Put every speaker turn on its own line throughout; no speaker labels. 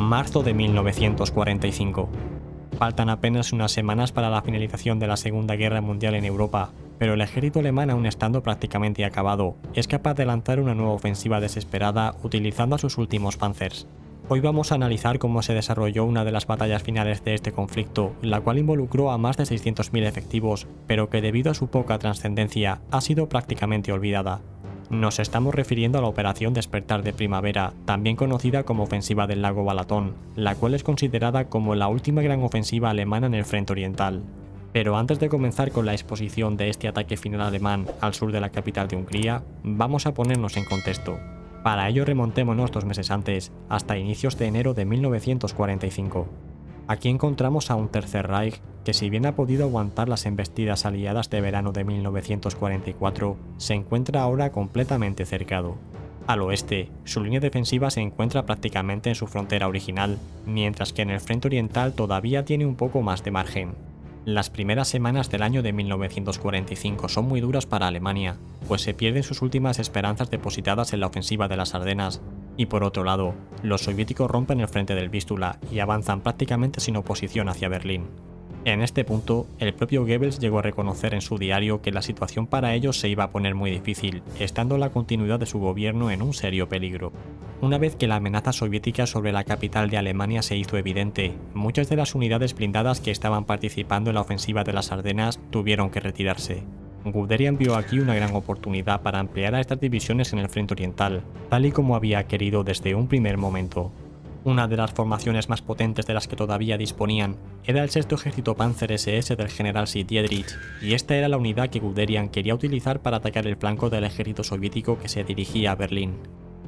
Marzo de 1945. Faltan apenas unas semanas para la finalización de la Segunda Guerra Mundial en Europa, pero el ejército alemán, aún estando prácticamente acabado, es capaz de lanzar una nueva ofensiva desesperada utilizando a sus últimos Panzers. Hoy vamos a analizar cómo se desarrolló una de las batallas finales de este conflicto, la cual involucró a más de 600.000 efectivos, pero que debido a su poca trascendencia ha sido prácticamente olvidada. Nos estamos refiriendo a la Operación Despertar de Primavera, también conocida como Ofensiva del Lago Balatón, la cual es considerada como la última gran ofensiva alemana en el frente oriental. Pero antes de comenzar con la exposición de este ataque final alemán al sur de la capital de Hungría, vamos a ponernos en contexto. Para ello remontémonos 2 meses antes, hasta inicios de enero de 1945. Aquí encontramos a un Tercer Reich que, si bien ha podido aguantar las embestidas aliadas de verano de 1944, se encuentra ahora completamente cercado. Al oeste, su línea defensiva se encuentra prácticamente en su frontera original, mientras que en el frente oriental todavía tiene un poco más de margen. Las primeras semanas del año de 1945 son muy duras para Alemania, pues se pierden sus últimas esperanzas depositadas en la ofensiva de las Ardenas, y por otro lado, los soviéticos rompen el frente del Vístula y avanzan prácticamente sin oposición hacia Berlín. En este punto, el propio Goebbels llegó a reconocer en su diario que la situación para ellos se iba a poner muy difícil, estando la continuidad de su gobierno en un serio peligro. Una vez que la amenaza soviética sobre la capital de Alemania se hizo evidente, muchas de las unidades blindadas que estaban participando en la ofensiva de las Ardenas tuvieron que retirarse. Guderian vio aquí una gran oportunidad para ampliar a estas divisiones en el frente oriental, tal y como había querido desde un primer momento. Una de las formaciones más potentes de las que todavía disponían era el 6º Ejército Panzer SS del general Seyss-Dietrich, y esta era la unidad que Guderian quería utilizar para atacar el flanco del ejército soviético que se dirigía a Berlín.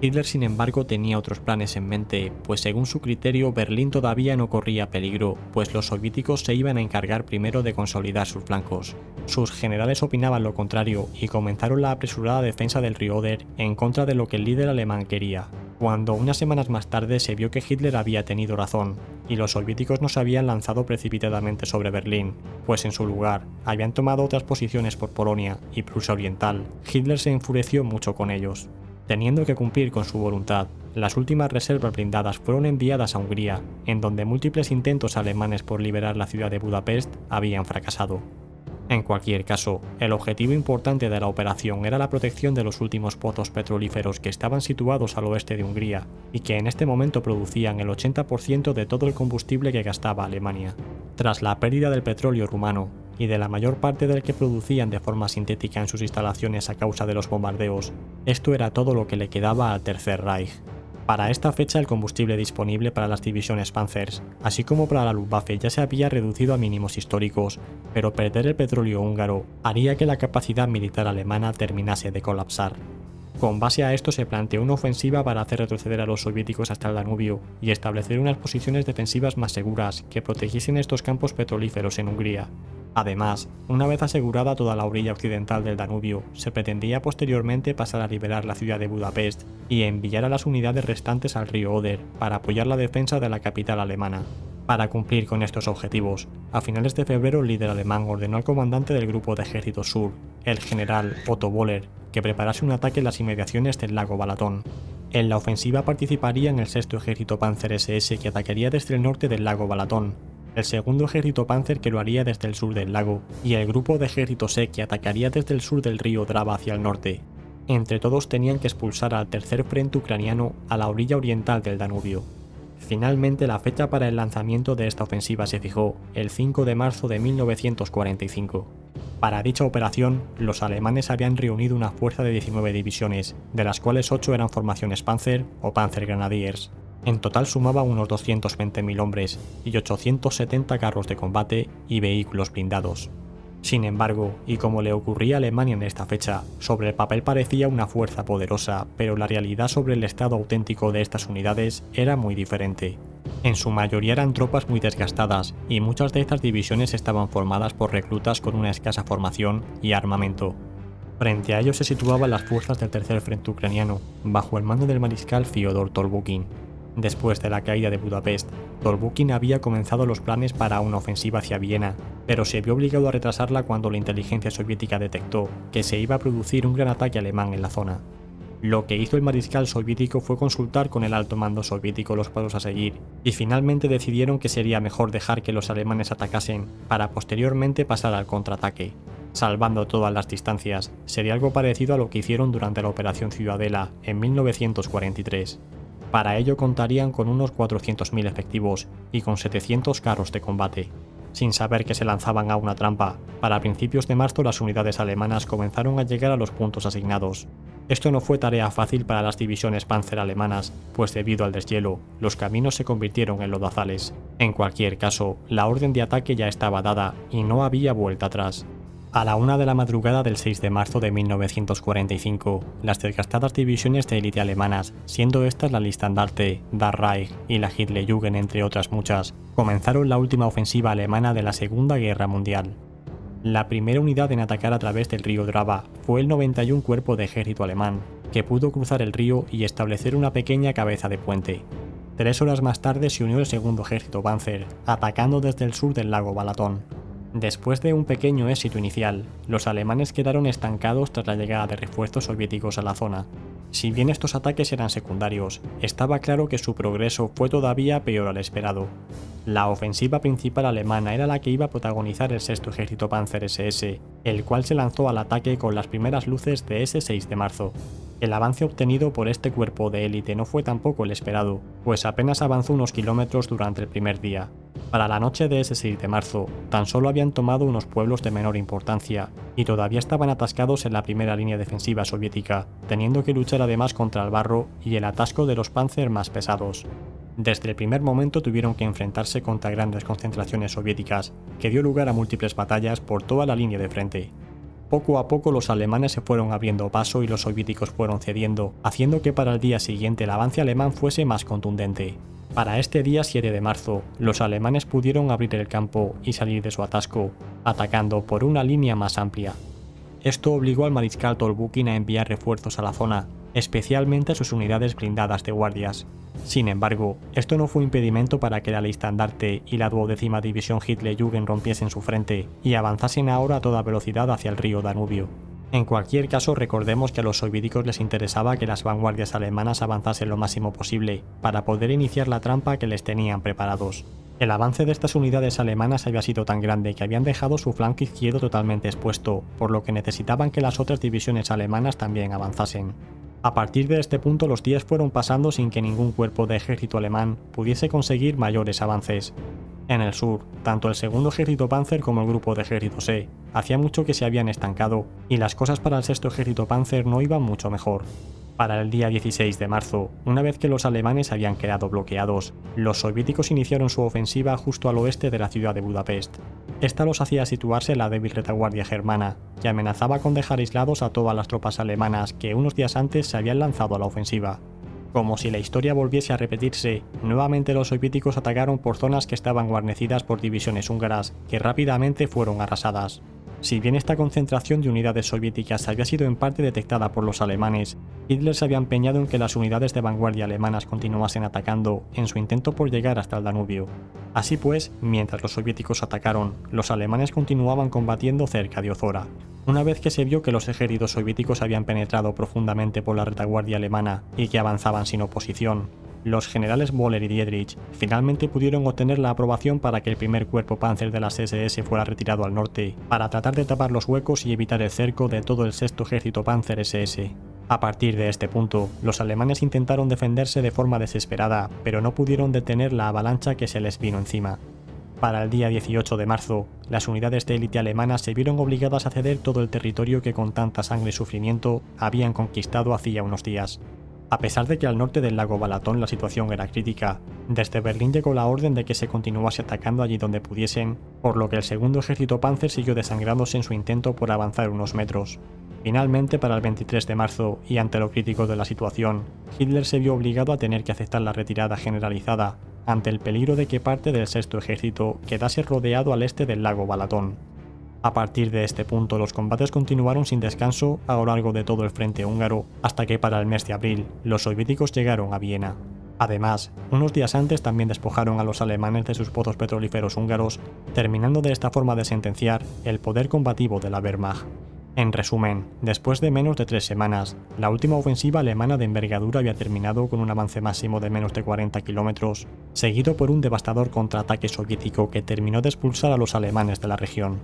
Hitler, sin embargo, tenía otros planes en mente, pues según su criterio Berlín todavía no corría peligro, pues los soviéticos se iban a encargar primero de consolidar sus flancos. Sus generales opinaban lo contrario y comenzaron la apresurada defensa del río Oder en contra de lo que el líder alemán quería, cuando unas semanas más tarde se vio que Hitler había tenido razón, y los soviéticos no se habían lanzado precipitadamente sobre Berlín, pues en su lugar habían tomado otras posiciones por Polonia y Prusia Oriental. Hitler se enfureció mucho con ellos. Teniendo que cumplir con su voluntad, las últimas reservas blindadas fueron enviadas a Hungría, en donde múltiples intentos alemanes por liberar la ciudad de Budapest habían fracasado. En cualquier caso, el objetivo importante de la operación era la protección de los últimos pozos petrolíferos que estaban situados al oeste de Hungría y que en este momento producían el 80% de todo el combustible que gastaba Alemania. Tras la pérdida del petróleo rumano y de la mayor parte del que producían de forma sintética en sus instalaciones a causa de los bombardeos, esto era todo lo que le quedaba al Tercer Reich. Para esta fecha el combustible disponible para las divisiones Panzers, así como para la Luftwaffe, ya se había reducido a mínimos históricos, pero perder el petróleo húngaro haría que la capacidad militar alemana terminase de colapsar. Con base a esto se planteó una ofensiva para hacer retroceder a los soviéticos hasta el Danubio y establecer unas posiciones defensivas más seguras que protegiesen estos campos petrolíferos en Hungría. Además, una vez asegurada toda la orilla occidental del Danubio, se pretendía posteriormente pasar a liberar la ciudad de Budapest y enviar a las unidades restantes al río Oder para apoyar la defensa de la capital alemana. Para cumplir con estos objetivos, a finales de febrero el líder alemán ordenó al comandante del Grupo de Ejército Sur, el general Otto Boller, que preparase un ataque en las inmediaciones del lago Balatón. En la ofensiva participarían el 6º Ejército Panzer SS, que atacaría desde el norte del lago Balatón, el 2º Ejército Panzer, que lo haría desde el sur del lago, y el Grupo de Ejército SEK, que atacaría desde el sur del río Drava hacia el norte. Entre todos tenían que expulsar al Tercer Frente Ucraniano a la orilla oriental del Danubio. Finalmente, la fecha para el lanzamiento de esta ofensiva se fijó, el 5 de marzo de 1945. Para dicha operación, los alemanes habían reunido una fuerza de 19 divisiones, de las cuales 8 eran formaciones Panzer o Panzer Grenadiers. En total sumaba unos 220.000 hombres y 870 carros de combate y vehículos blindados. Sin embargo, y como le ocurría a Alemania en esta fecha, sobre el papel parecía una fuerza poderosa, pero la realidad sobre el estado auténtico de estas unidades era muy diferente. En su mayoría eran tropas muy desgastadas, y muchas de estas divisiones estaban formadas por reclutas con una escasa formación y armamento. Frente a ellos se situaban las fuerzas del Tercer Frente Ucraniano, bajo el mando del mariscal Fyodor Tolbukin. Después de la caída de Budapest, Tolbukin había comenzado los planes para una ofensiva hacia Viena, pero se vio obligado a retrasarla cuando la inteligencia soviética detectó que se iba a producir un gran ataque alemán en la zona. Lo que hizo el mariscal soviético fue consultar con el alto mando soviético los pasos a seguir, y finalmente decidieron que sería mejor dejar que los alemanes atacasen para posteriormente pasar al contraataque, salvando todas las distancias. Sería algo parecido a lo que hicieron durante la Operación Ciudadela en 1943. Para ello contarían con unos 400.000 efectivos y con 700 carros de combate. Sin saber que se lanzaban a una trampa, para principios de marzo las unidades alemanas comenzaron a llegar a los puntos asignados. Esto no fue tarea fácil para las divisiones Panzer alemanas, pues debido al deshielo, los caminos se convirtieron en lodazales. En cualquier caso, la orden de ataque ya estaba dada y no había vuelta atrás. A la 1 de la madrugada del 6 de marzo de 1945, las desgastadas divisiones de élite alemanas, siendo estas la Listandarte, Das Reich y la Hitlerjugend entre otras muchas, comenzaron la última ofensiva alemana de la Segunda Guerra Mundial. La primera unidad en atacar a través del río Drava fue el 91 Cuerpo de Ejército Alemán, que pudo cruzar el río y establecer una pequeña cabeza de puente. 3 horas más tarde se unió el segundo Ejército Panzer, atacando desde el sur del lago Balatón. Después de un pequeño éxito inicial, los alemanes quedaron estancados tras la llegada de refuerzos soviéticos a la zona. Si bien estos ataques eran secundarios, estaba claro que su progreso fue todavía peor al esperado. La ofensiva principal alemana era la que iba a protagonizar el 6º Ejército Panzer SS, el cual se lanzó al ataque con las primeras luces de ese 6 de marzo. El avance obtenido por este cuerpo de élite no fue tampoco el esperado, pues apenas avanzó unos kilómetros durante el primer día. Para la noche de ese 6 de marzo, tan solo habían tomado unos pueblos de menor importancia, y todavía estaban atascados en la primera línea defensiva soviética, teniendo que luchar además contra el barro y el atasco de los Panzer más pesados. Desde el primer momento tuvieron que enfrentarse contra grandes concentraciones soviéticas, que dio lugar a múltiples batallas por toda la línea de frente. Poco a poco los alemanes se fueron abriendo paso y los soviéticos fueron cediendo, haciendo que para el día siguiente el avance alemán fuese más contundente. Para este día 7 de marzo, los alemanes pudieron abrir el campo y salir de su atasco, atacando por una línea más amplia. Esto obligó al mariscal Tolbukin a enviar refuerzos a la zona, especialmente a sus unidades blindadas de guardias. Sin embargo, esto no fue impedimento para que la Listandarte y la 12ª División Hitlerjugend rompiesen su frente y avanzasen ahora a toda velocidad hacia el río Danubio. En cualquier caso, recordemos que a los soviéticos les interesaba que las vanguardias alemanas avanzasen lo máximo posible, para poder iniciar la trampa que les tenían preparados. El avance de estas unidades alemanas había sido tan grande que habían dejado su flanco izquierdo totalmente expuesto, por lo que necesitaban que las otras divisiones alemanas también avanzasen. A partir de este punto los días fueron pasando sin que ningún cuerpo de ejército alemán pudiese conseguir mayores avances. En el sur, tanto el segundo ejército Panzer como el grupo de ejércitos E hacía mucho que se habían estancado y las cosas para el sexto ejército Panzer no iban mucho mejor. Para el día 16 de marzo, una vez que los alemanes habían quedado bloqueados, los soviéticos iniciaron su ofensiva justo al oeste de la ciudad de Budapest. Esta los hacía situarse en la débil retaguardia germana, que amenazaba con dejar aislados a todas las tropas alemanas que unos días antes se habían lanzado a la ofensiva. Como si la historia volviese a repetirse, nuevamente los soviéticos atacaron por zonas que estaban guarnecidas por divisiones húngaras, que rápidamente fueron arrasadas. Si bien esta concentración de unidades soviéticas había sido en parte detectada por los alemanes, Hitler se había empeñado en que las unidades de vanguardia alemanas continuasen atacando en su intento por llegar hasta el Danubio. Así pues, mientras los soviéticos atacaron, los alemanes continuaban combatiendo cerca de Ozora. Una vez que se vio que los ejércitos soviéticos habían penetrado profundamente por la retaguardia alemana y que avanzaban sin oposición, los generales Boller y Dietrich finalmente pudieron obtener la aprobación para que el primer cuerpo Panzer de las SS fuera retirado al norte, para tratar de tapar los huecos y evitar el cerco de todo el sexto ejército Panzer SS. A partir de este punto, los alemanes intentaron defenderse de forma desesperada, pero no pudieron detener la avalancha que se les vino encima. Para el día 18 de marzo, las unidades de élite alemanas se vieron obligadas a ceder todo el territorio que con tanta sangre y sufrimiento habían conquistado hacía unos días. A pesar de que al norte del lago Balatón la situación era crítica, desde Berlín llegó la orden de que se continuase atacando allí donde pudiesen, por lo que el segundo ejército Panzer siguió desangrándose en su intento por avanzar unos metros. Finalmente, para el 23 de marzo, y ante lo crítico de la situación, Hitler se vio obligado a tener que aceptar la retirada generalizada, ante el peligro de que parte del sexto ejército quedase rodeado al este del lago Balatón. A partir de este punto, los combates continuaron sin descanso a lo largo de todo el frente húngaro, hasta que para el mes de abril, los soviéticos llegaron a Viena. Además, unos días antes también despojaron a los alemanes de sus pozos petrolíferos húngaros, terminando de esta forma de sentenciar el poder combativo de la Wehrmacht. En resumen, después de menos de 3 semanas, la última ofensiva alemana de envergadura había terminado con un avance máximo de menos de 40 kilómetros, seguido por un devastador contraataque soviético que terminó de expulsar a los alemanes de la región.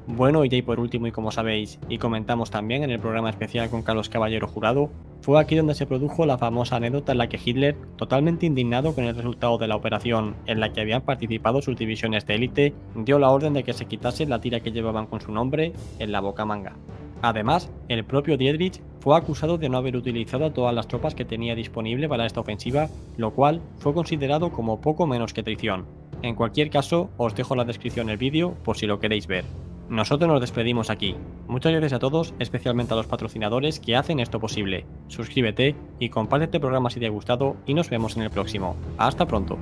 Bueno, y ya por último, y como sabéis, y comentamos también en el programa especial con Carlos Caballero Jurado, fue aquí donde se produjo la famosa anécdota en la que Hitler, totalmente indignado con el resultado de la operación en la que habían participado sus divisiones de élite, dio la orden de que se quitase la tira que llevaban con su nombre en la bocamanga. Además, el propio Dietrich fue acusado de no haber utilizado a todas las tropas que tenía disponible para esta ofensiva, lo cual fue considerado como poco menos que traición. En cualquier caso, os dejo en la descripción el vídeo por si lo queréis ver. Nosotros nos despedimos aquí. Muchas gracias a todos, especialmente a los patrocinadores que hacen esto posible. Suscríbete y comparte este programa si te ha gustado y nos vemos en el próximo. Hasta pronto.